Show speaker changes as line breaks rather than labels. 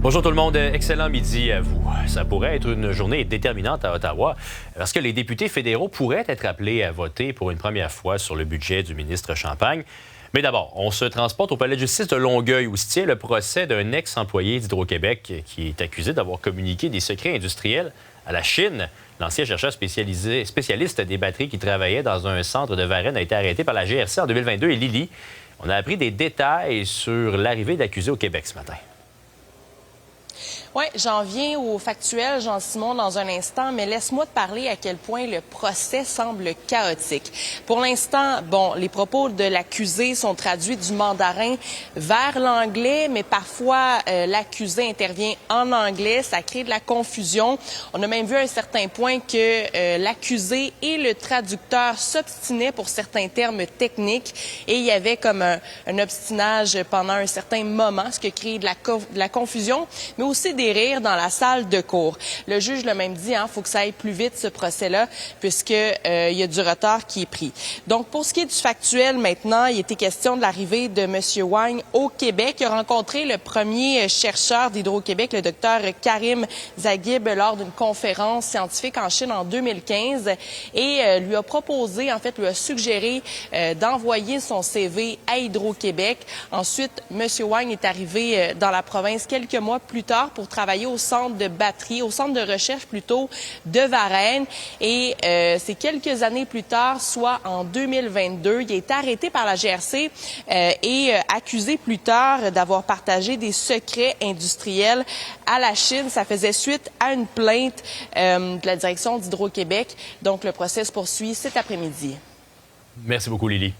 Bonjour tout le monde, excellent midi à vous. Ça pourrait être une journée déterminante à Ottawa parce que les députés fédéraux pourraient être appelés à voter pour une première fois sur le budget du ministre Champagne. Mais d'abord, on se transporte au palais de justice de Longueuil où se tient le procès d'un ex-employé d'Hydro-Québec qui est accusé d'avoir communiqué des secrets industriels à la Chine. L'ancien chercheur spécialiste des batteries qui travaillait dans un centre de Varennes a été arrêté par la GRC en 2022. Et Lily, on a appris des détails sur l'arrivée d'accusés au Québec ce matin.
Oui, j'en viens au factuel, Jean-Simon, dans un instant, mais laisse-moi te parler à quel point le procès semble chaotique. Pour l'instant, les propos de l'accusé sont traduits du mandarin vers l'anglais, mais parfois l'accusé intervient en anglais, ça crée de la confusion. On a même vu à un certain point que l'accusé et le traducteur s'obstinaient pour certains termes techniques et il y avait comme un obstinage pendant un certain moment, ce qui a créé de la confusion, mais aussi des rires dans la salle de cour. Le juge l'a même dit, faut que ça aille plus vite ce procès-là, puisque il y a du retard qui est pris. Donc, pour ce qui est du factuel, maintenant, il était question de l'arrivée de M. Wang au Québec. Il a rencontré le premier chercheur d'Hydro-Québec, le docteur Karim Zaghib, lors d'une conférence scientifique en Chine en 2015 et lui a proposé, lui a suggéré d'envoyer son CV à Hydro-Québec. Ensuite, M. Wang est arrivé dans la province quelques mois plus tard pour travailler au centre de batterie, au centre de recherche plutôt de Varennes. Et c'est quelques années plus tard, soit en 2022, il a été arrêté par la GRC et accusé plus tard d'avoir partagé des secrets industriels à la Chine. Ça faisait suite à une plainte de la direction d'Hydro-Québec. Donc, le procès se poursuit cet après-midi.
Merci beaucoup, Lily.